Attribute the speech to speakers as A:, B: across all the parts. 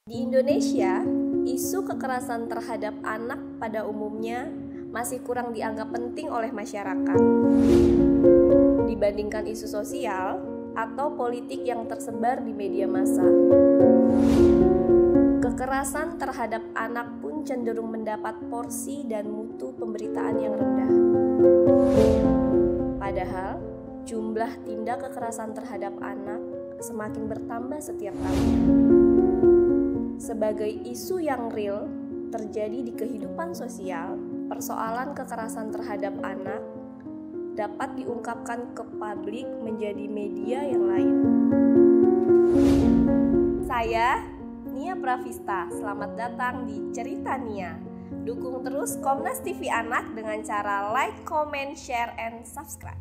A: Di Indonesia, isu kekerasan terhadap anak pada umumnya masih kurang dianggap penting oleh masyarakat dibandingkan isu sosial atau politik yang tersebar di media massa. Kekerasan terhadap anak pun cenderung mendapat porsi dan mutu pemberitaan yang rendah. Padahal, jumlah tindak kekerasan terhadap anak semakin bertambah setiap tahunnya. Sebagai isu yang real terjadi di kehidupan sosial, persoalan kekerasan terhadap anak dapat diungkapkan ke publik menjadi media yang lain. Saya, Nia Pravista, selamat datang di Cerita Nia. Dukung terus Komnas TV Anak dengan cara like, comment, share, and subscribe.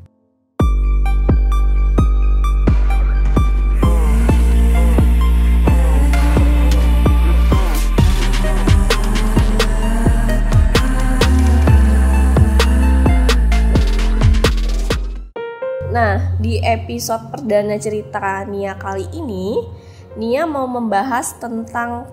A: Nah, di episode perdana Cerita Nia kali ini, Nia mau membahas tentang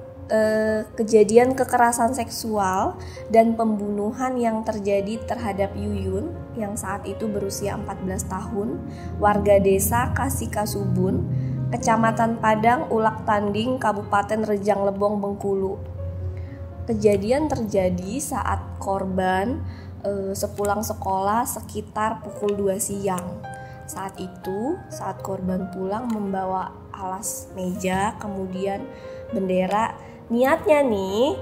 A: kejadian kekerasan seksual dan pembunuhan yang terjadi terhadap Yuyun yang saat itu berusia 14 tahun, warga desa Kasihkasubun, Kecamatan Padang, Ulak Tanding, Kabupaten Rejang Lebong, Bengkulu. Kejadian terjadi saat korban sepulang sekolah sekitar pukul 2 siang. Saat itu, saat korban pulang membawa alas meja, kemudian bendera, niatnya nih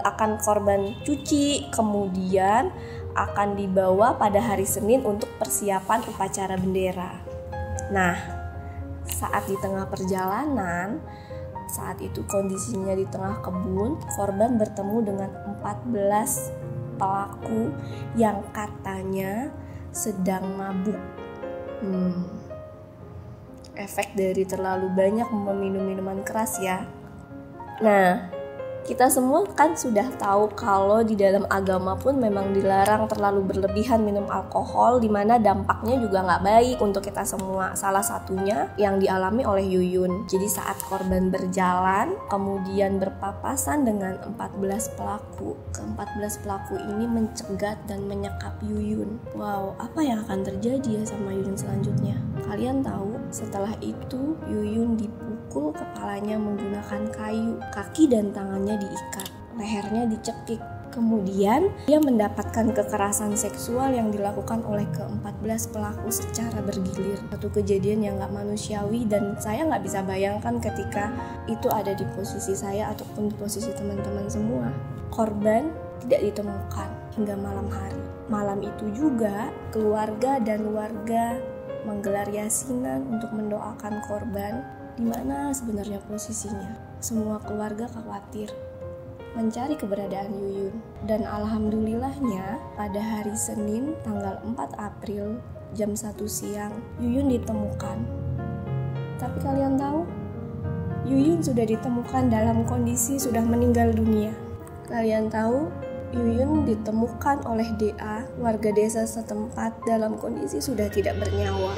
A: akan korban cuci, kemudian akan dibawa pada hari Senin untuk persiapan upacara bendera. Nah, saat di tengah perjalanan, saat itu kondisinya di tengah kebun, korban bertemu dengan 14 pelaku yang katanya sedang mabuk. Efek dari terlalu banyak meminum minuman keras ya. Nah, kita semua kan sudah tahu kalau di dalam agama pun memang dilarang terlalu berlebihan minum alkohol, dimana dampaknya juga nggak baik untuk kita semua. Salah satunya yang dialami oleh Yuyun. Jadi saat korban berjalan, kemudian berpapasan dengan 14 pelaku. Ke-14 pelaku ini mencegat dan menyekap Yuyun. Wow, apa yang akan terjadi ya sama Yuyun selanjutnya? Kalian tahu, setelah itu Yuyun dipukul kepalanya menggunakan kayu, kaki dan tangannya diikat, lehernya dicekik. Kemudian dia mendapatkan kekerasan seksual yang dilakukan oleh ke-14 pelaku secara bergilir. Satu kejadian yang gak manusiawi dan saya gak bisa bayangkan ketika itu ada di posisi saya ataupun di posisi teman-teman semua. Korban tidak ditemukan hingga malam hari. Malam itu juga keluarga dan warga menggelar yasinan untuk mendoakan korban. Di mana sebenarnya posisinya? Semua keluarga khawatir mencari keberadaan Yuyun. Dan alhamdulillahnya pada hari Senin tanggal 4 April jam 1 siang Yuyun ditemukan. Tapi kalian tahu? Yuyun sudah ditemukan dalam kondisi sudah meninggal dunia. Kalian tahu? Yuyun ditemukan oleh DA, warga desa setempat, dalam kondisi sudah tidak bernyawa.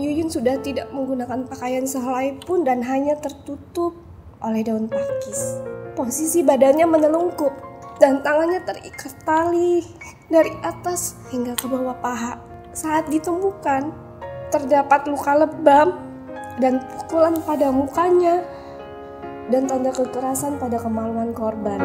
A: Yuyun sudah tidak menggunakan pakaian sehelai pun dan hanya tertutup oleh daun pakis. Posisi badannya menelungkup dan tangannya terikat tali dari atas hingga ke bawah paha. Saat ditemukan, terdapat luka lebam dan pukulan pada mukanya dan tanda kekerasan pada kemaluan korban.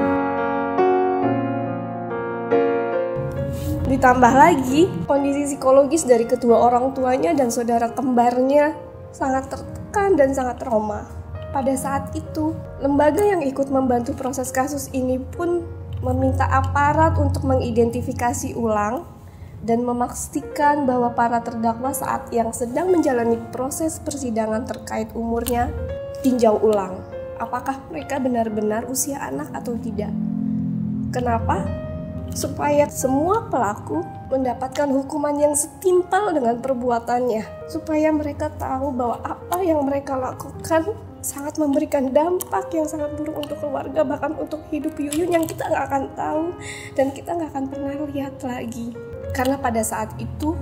A: Ditambah lagi, kondisi psikologis dari kedua orang tuanya dan saudara kembarnya sangat tertekan dan sangat trauma. Pada saat itu, lembaga yang ikut membantu proses kasus ini pun meminta aparat untuk mengidentifikasi ulang dan memastikan bahwa para terdakwa saat yang sedang menjalani proses persidangan terkait umurnya tinjau ulang. Apakah mereka benar-benar usia anak atau tidak? Kenapa? Supaya semua pelaku mendapatkan hukuman yang setimpal dengan perbuatannya, supaya mereka tahu bahwa apa yang mereka lakukan sangat memberikan dampak yang sangat buruk untuk keluarga, bahkan untuk hidup Yuyun yang kita nggak akan tahu dan kita nggak akan pernah lihat lagi. Karena pada saat itu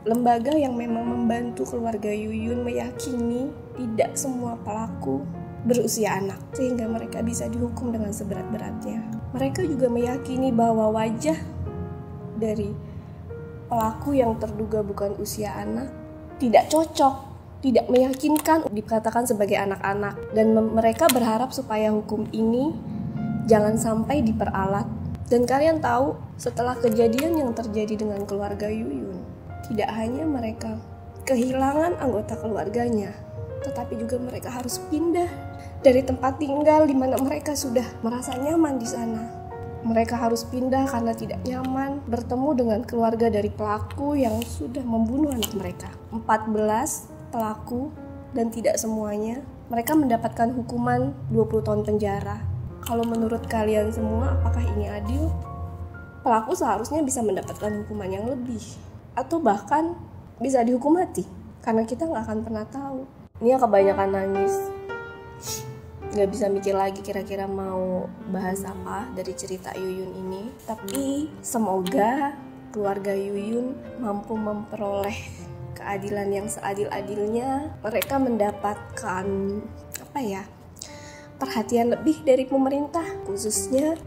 A: lembaga yang memang membantu keluarga Yuyun meyakini tidak semua pelaku berusia anak sehingga mereka bisa dihukum dengan seberat-beratnya. Mereka juga meyakini bahwa wajah dari pelaku yang terduga bukan usia anak tidak cocok, tidak meyakinkan dikatakan sebagai anak-anak, dan mereka berharap supaya hukum ini jangan sampai diperalat. Dan kalian tahu, setelah kejadian yang terjadi dengan keluarga Yuyun, tidak hanya mereka kehilangan anggota keluarganya, tetapi juga mereka harus pindah dari tempat tinggal di mana mereka sudah merasa nyaman di sana. Mereka harus pindah karena tidak nyaman bertemu dengan keluarga dari pelaku yang sudah membunuh anak mereka. 14 pelaku dan tidak semuanya mereka mendapatkan hukuman 20 tahun penjara. Kalau menurut kalian semua, apakah ini adil? Pelaku seharusnya bisa mendapatkan hukuman yang lebih, atau bahkan bisa dihukum mati, karena kita nggak akan pernah tahu. Ini yang kebanyakan nangis, nggak bisa mikir lagi kira-kira mau bahas apa dari cerita Yuyun ini. Tapi semoga keluarga Yuyun mampu memperoleh keadilan yang seadil-adilnya. Mereka mendapatkan perhatian lebih dari pemerintah, khususnya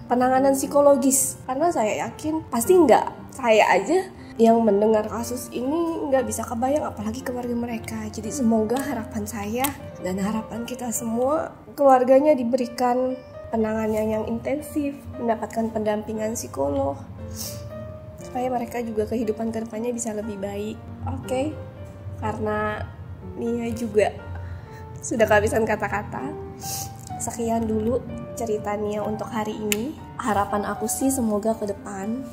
A: penanganan psikologis. Karena saya yakin pasti nggak saya aja yang mendengar kasus ini nggak bisa kebayang, apalagi keluarga mereka. Jadi semoga harapan saya dan harapan kita semua, keluarganya diberikan penanganan yang intensif, mendapatkan pendampingan psikolog, supaya mereka juga kehidupan kedepannya bisa lebih baik. Oke, karena Nia juga sudah kehabisan kata-kata. Sekian dulu cerita Nia untuk hari ini. Harapan aku sih semoga ke depan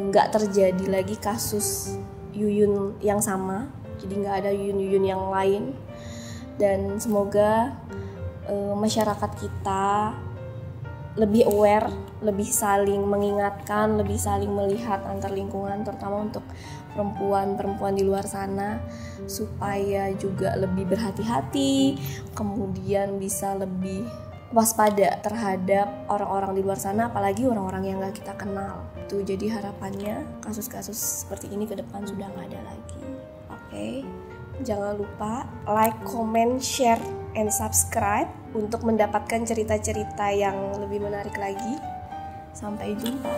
A: nggak terjadi lagi kasus Yuyun yang sama. Jadi nggak ada Yuyun-Yuyun yang lain. Dan semoga masyarakat kita lebih aware, lebih saling mengingatkan, lebih saling melihat antar lingkungan, terutama untuk perempuan di luar sana, supaya juga lebih berhati-hati, kemudian bisa lebih waspada terhadap orang-orang di luar sana, apalagi orang-orang yang gak kita kenal. Tuh, jadi harapannya kasus-kasus seperti ini ke depan sudah gak ada lagi. Oke. Jangan lupa like, comment, share, and subscribe untuk mendapatkan cerita-cerita yang lebih menarik lagi. Sampai jumpa.